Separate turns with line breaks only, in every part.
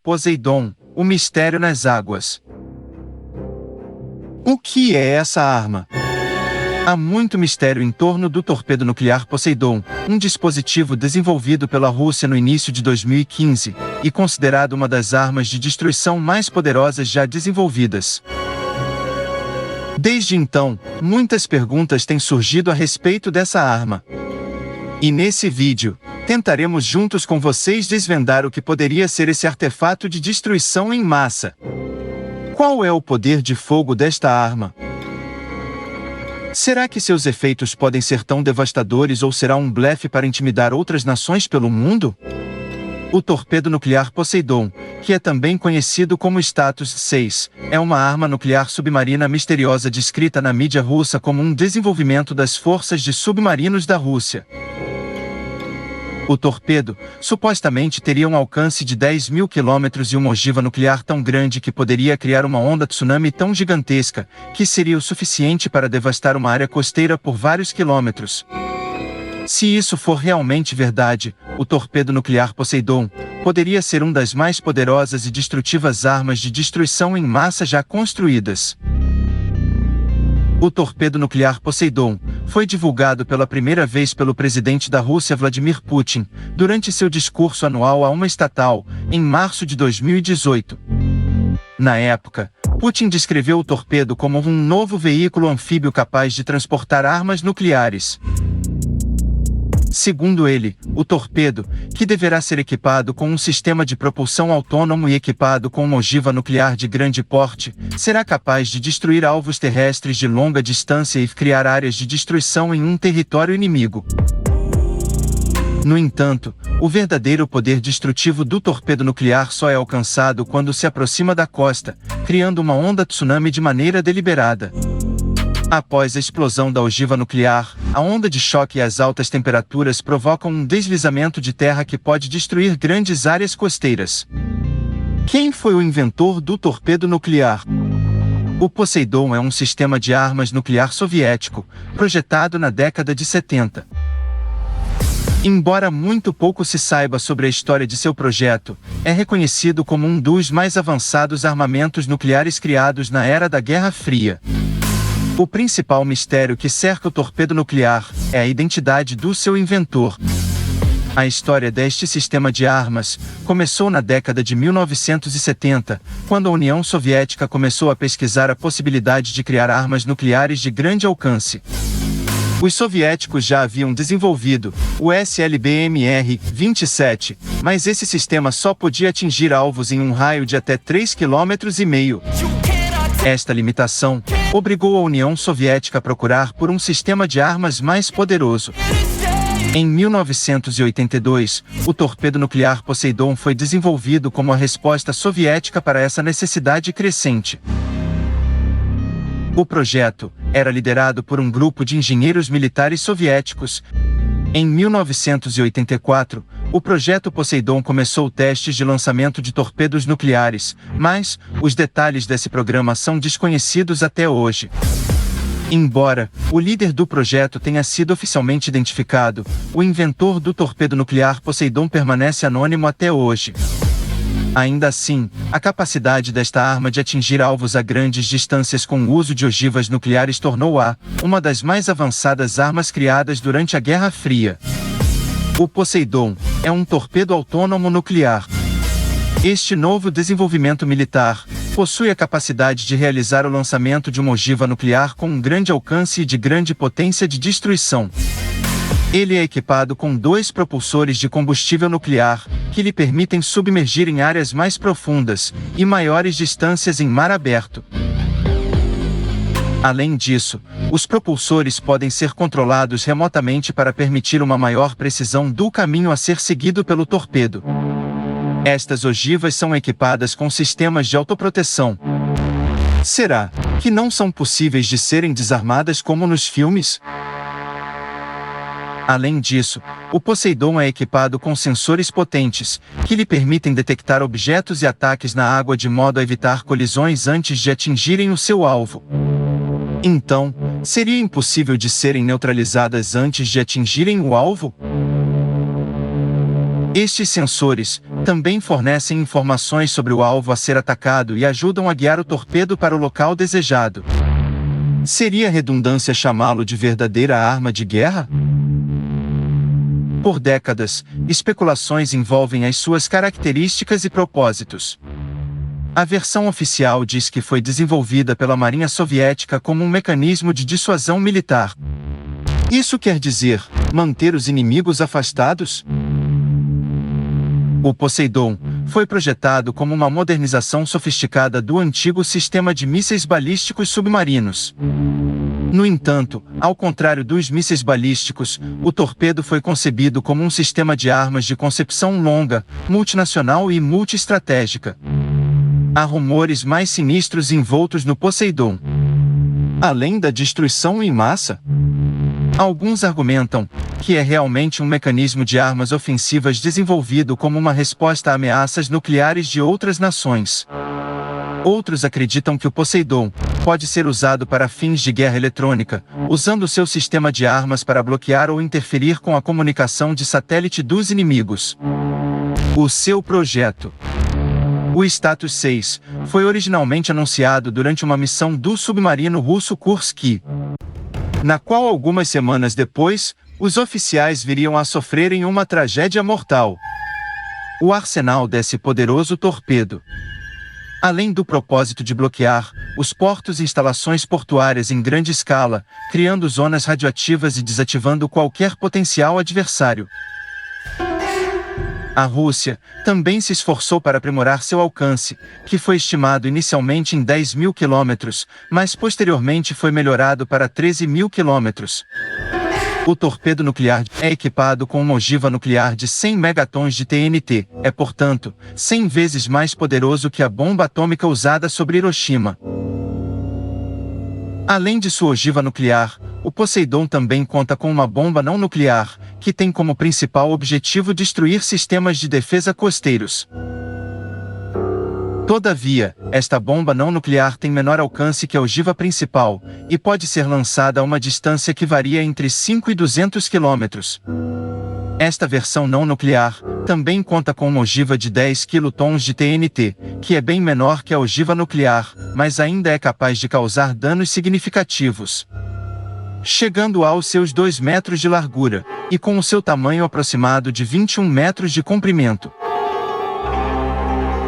Poseidon, o mistério nas águas. O que é essa arma? Há muito mistério em torno do torpedo nuclear Poseidon, um dispositivo desenvolvido pela Rússia no início de 2015 e considerado uma das armas de destruição mais poderosas já desenvolvidas. Desde então, muitas perguntas têm surgido a respeito dessa arma. E nesse vídeo, tentaremos juntos com vocês desvendar o que poderia ser esse artefato de destruição em massa. Qual é o poder de fogo desta arma? Será que seus efeitos podem ser tão devastadores ou será um blefe para intimidar outras nações pelo mundo? O torpedo nuclear Poseidon, que é também conhecido como Status 6, é uma arma nuclear submarina misteriosa descrita na mídia russa como um desenvolvimento das forças de submarinos da Rússia. O torpedo, supostamente teria um alcance de 10.000 quilômetros e uma ogiva nuclear tão grande que poderia criar uma onda tsunami tão gigantesca, que seria o suficiente para devastar uma área costeira por vários quilômetros. Se isso for realmente verdade, o torpedo nuclear Poseidon poderia ser uma das mais poderosas e destrutivas armas de destruição em massa já construídas. O torpedo nuclear Poseidon foi divulgado pela primeira vez pelo presidente da Rússia Vladimir Putin, durante seu discurso anual a uma estatal, em março de 2018. Na época, Putin descreveu o torpedo como um novo veículo anfíbio capaz de transportar armas nucleares. Segundo ele, o torpedo, que deverá ser equipado com um sistema de propulsão autônomo e equipado com uma ogiva nuclear de grande porte, será capaz de destruir alvos terrestres de longa distância e criar áreas de destruição em um território inimigo. No entanto, o verdadeiro poder destrutivo do torpedo nuclear só é alcançado quando se aproxima da costa, criando uma onda tsunami de maneira deliberada. Após a explosão da ogiva nuclear, a onda de choque e as altas temperaturas provocam um deslizamento de terra que pode destruir grandes áreas costeiras. Quem foi o inventor do torpedo nuclear? O Poseidon é um sistema de armas nuclear soviético, projetado na década de 70. Embora muito pouco se saiba sobre a história de seu projeto, é reconhecido como um dos mais avançados armamentos nucleares criados na era da Guerra Fria. O principal mistério que cerca o torpedo nuclear é a identidade do seu inventor. A história deste sistema de armas começou na década de 1970, quando a União Soviética começou a pesquisar a possibilidade de criar armas nucleares de grande alcance. Os soviéticos já haviam desenvolvido o SLBMR-27, mas esse sistema só podia atingir alvos em um raio de até 3,5 km. Esta limitação obrigou a União Soviética a procurar por um sistema de armas mais poderoso. Em 1982, o torpedo nuclear Poseidon foi desenvolvido como a resposta soviética para essa necessidade crescente. O projeto era liderado por um grupo de engenheiros militares soviéticos. Em 1984, o projeto Poseidon começou testes de lançamento de torpedos nucleares, mas os detalhes desse programa são desconhecidos até hoje. Embora o líder do projeto tenha sido oficialmente identificado, o inventor do torpedo nuclear Poseidon permanece anônimo até hoje. Ainda assim, a capacidade desta arma de atingir alvos a grandes distâncias com o uso de ogivas nucleares tornou-a uma das mais avançadas armas criadas durante a Guerra Fria. O Poseidon é um torpedo autônomo nuclear. Este novo desenvolvimento militar possui a capacidade de realizar o lançamento de uma ogiva nuclear com um grande alcance e de grande potência de destruição. Ele é equipado com 2 propulsores de combustível nuclear, que lhe permitem submergir em áreas mais profundas e maiores distâncias em mar aberto. Além disso, os propulsores podem ser controlados remotamente para permitir uma maior precisão do caminho a ser seguido pelo torpedo. Estas ogivas são equipadas com sistemas de autoproteção. Será que não são possíveis de serem desarmadas como nos filmes? Além disso, o Poseidon é equipado com sensores potentes, que lhe permitem detectar objetos e ataques na água de modo a evitar colisões antes de atingirem o seu alvo. Então, seria impossível de serem neutralizadas antes de atingirem o alvo? Estes sensores também fornecem informações sobre o alvo a ser atacado e ajudam a guiar o torpedo para o local desejado. Seria redundância chamá-lo de verdadeira arma de guerra? Por décadas, especulações envolvem as suas características e propósitos. A versão oficial diz que foi desenvolvida pela Marinha Soviética como um mecanismo de dissuasão militar. Isso quer dizer manter os inimigos afastados? O Poseidon foi projetado como uma modernização sofisticada do antigo sistema de mísseis balísticos submarinos. No entanto, ao contrário dos mísseis balísticos, o torpedo foi concebido como um sistema de armas de concepção longa, multinacional e multiestratégica. Há rumores mais sinistros envoltos no Poseidon. Além da destruição em massa, alguns argumentam que é realmente um mecanismo de armas ofensivas desenvolvido como uma resposta a ameaças nucleares de outras nações. Outros acreditam que o Poseidon pode ser usado para fins de guerra eletrônica, usando seu sistema de armas para bloquear ou interferir com a comunicação de satélite dos inimigos. O seu projeto. O Status 6 foi originalmente anunciado durante uma missão do submarino russo Kursk, na qual algumas semanas depois, os oficiais viriam a sofrerem uma tragédia mortal. O arsenal desse poderoso torpedo, além do propósito de bloquear os portos e instalações portuárias em grande escala, criando zonas radioativas e desativando qualquer potencial adversário. A Rússia também se esforçou para aprimorar seu alcance, que foi estimado inicialmente em 10 mil quilômetros, mas posteriormente foi melhorado para 13 mil quilômetros. O torpedo nuclear é equipado com uma ogiva nuclear de 100 megatons de TNT, é, portanto, 100 vezes mais poderoso que a bomba atômica usada sobre Hiroshima. Além de sua ogiva nuclear, o Poseidon também conta com uma bomba não nuclear, que tem como principal objetivo destruir sistemas de defesa costeiros. Todavia, esta bomba não nuclear tem menor alcance que a ogiva principal, e pode ser lançada a uma distância que varia entre 5 e 200 quilômetros. Esta versão não nuclear também conta com uma ogiva de 10 quilotons de TNT, que é bem menor que a ogiva nuclear, mas ainda é capaz de causar danos significativos, chegando aos seus 2 metros de largura, e com o seu tamanho aproximado de 21 metros de comprimento.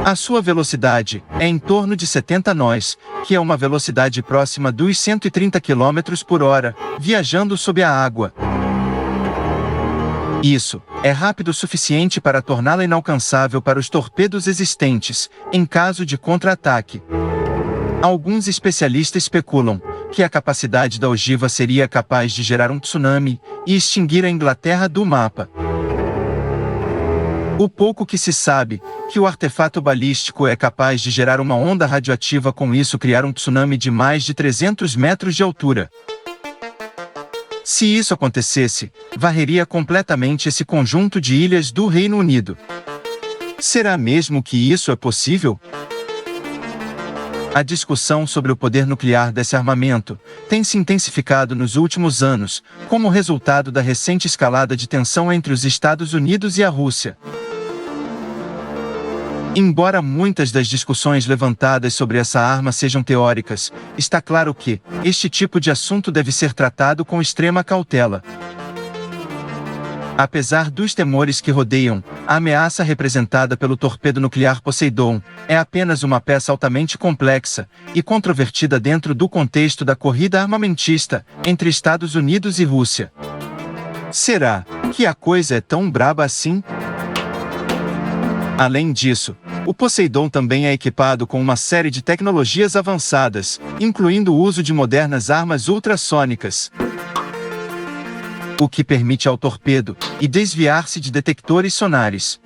A sua velocidade é em torno de 70 nós, que é uma velocidade próxima dos 130 km por hora, viajando sob a água. Isso é rápido o suficiente para torná-la inalcançável para os torpedos existentes, em caso de contra-ataque. Alguns especialistas especulam que a capacidade da ogiva seria capaz de gerar um tsunami e extinguir a Inglaterra do mapa. O pouco que se sabe que o artefato balístico é capaz de gerar uma onda radioativa, com isso criar um tsunami de mais de 300 metros de altura. Se isso acontecesse, varreria completamente esse conjunto de ilhas do Reino Unido. Será mesmo que isso é possível? A discussão sobre o poder nuclear desse armamento tem se intensificado nos últimos anos, como resultado da recente escalada de tensão entre os Estados Unidos e a Rússia. Embora muitas das discussões levantadas sobre essa arma sejam teóricas, está claro que este tipo de assunto deve ser tratado com extrema cautela. Apesar dos temores que rodeiam a ameaça representada pelo torpedo nuclear Poseidon, é apenas uma peça altamente complexa e controvertida dentro do contexto da corrida armamentista entre Estados Unidos e Rússia. Será que a coisa é tão braba assim? Além disso, o Poseidon também é equipado com uma série de tecnologias avançadas, incluindo o uso de modernas armas ultrassônicas, o que permite ao torpedo desviar-se de detectores sonares.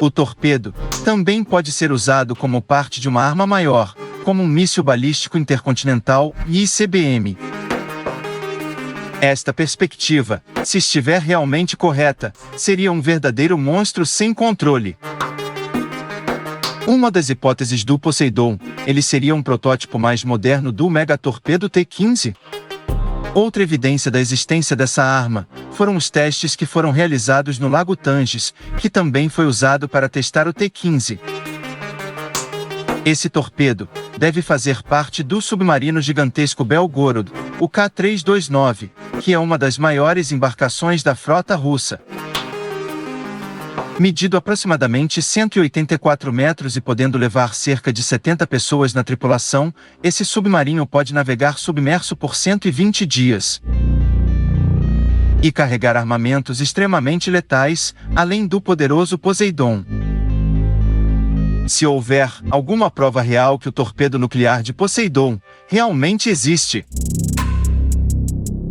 O torpedo também pode ser usado como parte de uma arma maior, como um míssil balístico intercontinental ICBM. Esta perspectiva, se estiver realmente correta, seria um verdadeiro monstro sem controle. Uma das hipóteses do Poseidon, ele seria um protótipo mais moderno do megatorpedo T-15? Outra evidência da existência dessa arma foram os testes que foram realizados no Lago Tanges, que também foi usado para testar o T-15. Esse torpedo deve fazer parte do submarino gigantesco Belgorod, o K-329, que é uma das maiores embarcações da frota russa. Medido aproximadamente 184 metros e podendo levar cerca de 70 pessoas na tripulação, esse submarino pode navegar submerso por 120 dias. E carregar armamentos extremamente letais, além do poderoso Poseidon. Se houver alguma prova real que o torpedo nuclear de Poseidon realmente existe,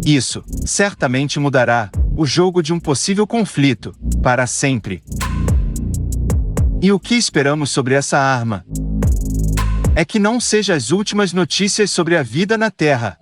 isso certamente mudará o jogo de um possível conflito para sempre. E o que esperamos sobre essa arma? É que não seja as últimas notícias sobre a vida na Terra.